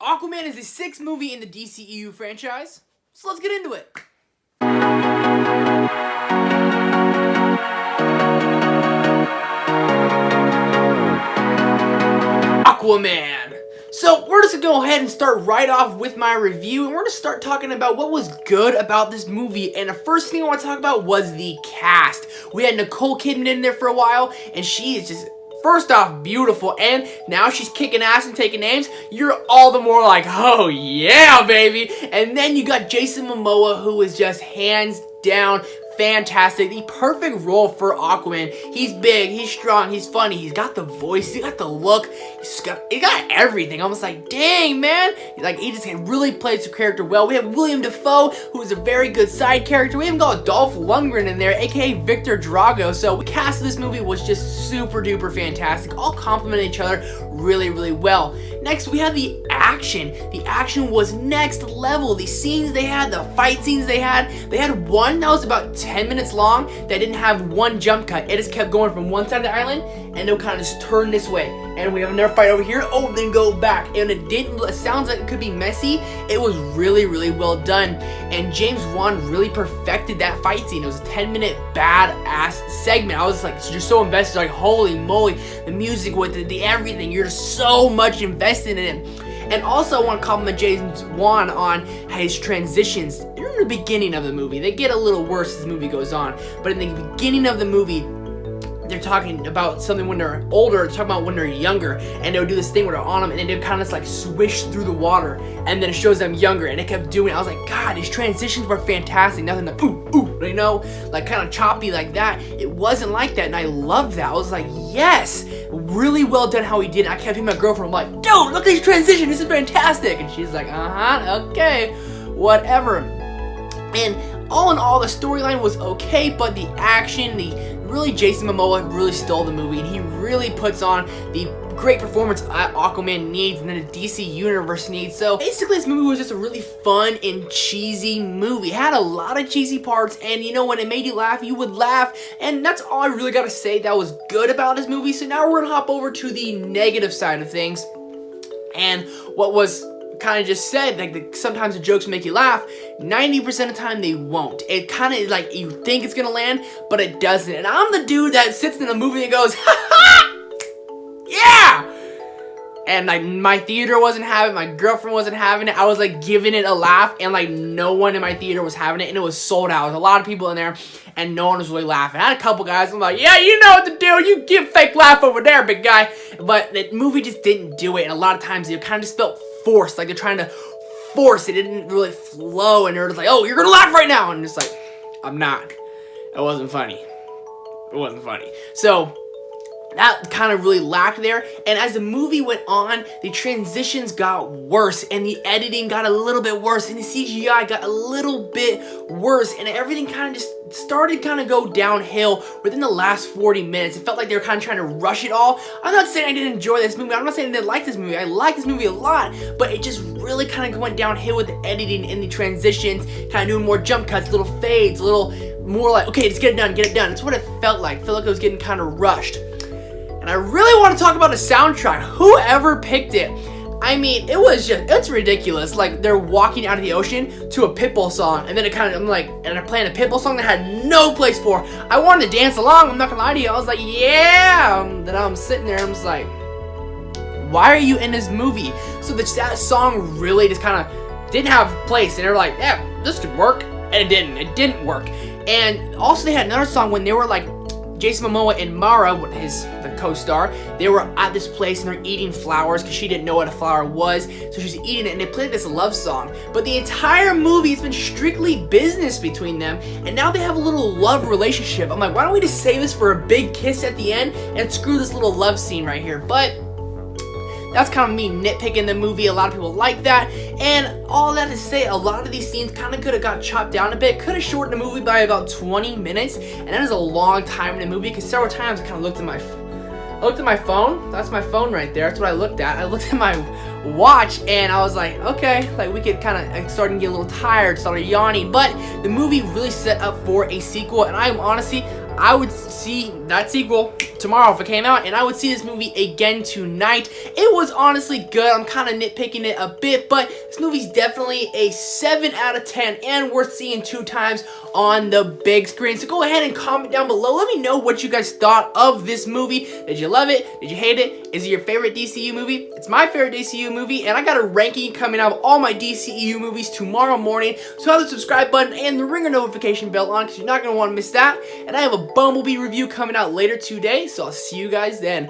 Aquaman is the sixth movie in the DCEU franchise, so let's get into it. Aquaman. So we're just gonna go ahead and start right off with my review, and we're gonna start talking about what was good about this movie. And the first thing I want to talk about was the cast. We had Nicole Kidman in there for a while, and she is just, first off, beautiful, and now she's kicking ass and taking names. You're all the more like, oh yeah, baby. And then you got Jason Momoa, who is just hands down fantastic. The perfect role for Aquaman. He's big, he's strong, he's funny, he's got the voice, he's got the look, he got everything. I was like, dang, man. Like, he just really plays the character well. We have William Dafoe, who is a very good side character. We even got Dolph Lundgren in there, aka Victor Drago. So the cast of this movie was just super duper fantastic. All complement each other really, really well. Next, we have the action. The action was next level. The scenes they had, the fight scenes they had one that was about 10 minutes long that didn't have one jump cut. It just kept going from one side of the island, and it'll kind of just turn this way, and we have another fight over here, oh, then go back. And it sounds like it could be messy. It was really, really well done, and James Wan really perfected that fight scene. It was a 10-minute badass segment. I was like, you're so invested, like, holy moly, the music with the everything, you're so much invested in it. And also, I want to compliment James Wan on his transitions. They're in the beginning of the movie. They get a little worse as the movie goes on. But in the beginning of the movie, they're talking about something when they're older, they're talking about when they're younger, and they'll do this thing where they're on them, and then they kind of like swish through the water, and then it shows them younger, and they kept doing it. I was like, God, these transitions were fantastic. Nothing like, ooh, you know, like kind of choppy like that. It wasn't like that, and I loved that. I was like, yes, really well done how he did it. I kept hitting my girlfriend, I'm like, dude, look at these transitions, this is fantastic. And she's like, okay, whatever. And all in all, the storyline was okay, but the action, Jason Momoa really stole the movie, and he really puts on the great performance Aquaman needs and then the DC universe needs. So basically, this movie was just a really fun and cheesy movie. It had a lot of cheesy parts, and you know, when it made you laugh, you would laugh, and that's all I really gotta say that was good about this movie. So now we're gonna hop over to the negative side of things, and what was kind of just said, like, sometimes the jokes make you laugh. 90% of the time they won't. It kind of like, you think it's gonna land, but it doesn't. And I'm the dude that sits in a movie and goes, ha ha, yeah. And like, my theater wasn't having it, my girlfriend wasn't having it. I was like giving it a laugh, and like no one in my theater was having it, and it was sold out. There was a lot of people in there, and no one was really laughing. I had a couple guys, I'm like, yeah, you know what to do. You give fake laugh over there, big guy. But the movie just didn't do it, and a lot of times it kind of just felt forced, like they're trying to force it. It didn't really flow, and they're just like, oh, you're gonna laugh right now, and it's like, I'm not. It wasn't funny. It wasn't funny. So that kind of really lacked there, and as the movie went on, the transitions got worse, and the editing got a little bit worse, and the CGI got a little bit worse, and everything kind of just started kind of go downhill within the last 40 minutes. It felt like they were kind of trying to rush it all. I'm not saying I didn't enjoy this movie. I'm not saying I didn't like this movie. I like this movie a lot, but it just really kind of went downhill with the editing and the transitions, kind of doing more jump cuts, little fades, a little more like, okay, just get it done, get it done. That's what it felt like. I felt like it was getting kind of rushed. And I really want to talk about the soundtrack. Whoever picked it, I mean, it's ridiculous. Like, they're walking out of the ocean to a Pitbull song, and then and they're playing a Pitbull song that had no place for. I wanted to dance along, I'm not gonna lie to you. I was like, yeah. Then I'm sitting there, I'm just like, why are you in this movie? So that song really just kind of didn't have a place, and they were like, yeah, this could work, and it didn't work. And also, they had another song when they were like, Jason Momoa and Mara, the co-star, they were at this place and they're eating flowers because she didn't know what a flower was, so she's eating it, and they played this love song. But the entire movie has been strictly business between them, and now they have a little love relationship. I'm like, why don't we just save this for a big kiss at the end and screw this little love scene right here? But that's kind of me nitpicking the movie. A lot of people like that, and all that to say, a lot of these scenes kind of could have got chopped down a bit, could have shortened the movie by about 20 minutes, and that is a long time in the movie, because several times I kind of looked at my phone. That's my phone right there. That's what I looked at. I looked at my watch, and I was like, okay, like, we could kind of start to get a little tired, started yawning. But the movie really set up for a sequel, and I'm honestly, I would see that sequel tomorrow if it came out, and I would see this movie again tonight. It was honestly good. I'm kind of nitpicking it a bit, but this movie's definitely a 7 out of 10 and worth seeing 2 times on the big screen. So go ahead and comment down below. Let me know what you guys thought of this movie. Did you love it? Did you hate it? Is it your favorite DCEU movie? It's my favorite DCEU movie, and I got a ranking coming out of all my DCEU movies tomorrow morning. So have the subscribe button and the ringer notification bell on, because you're not going to want to miss that. And I have a Bumble Bee review coming out later today, so I'll see you guys then.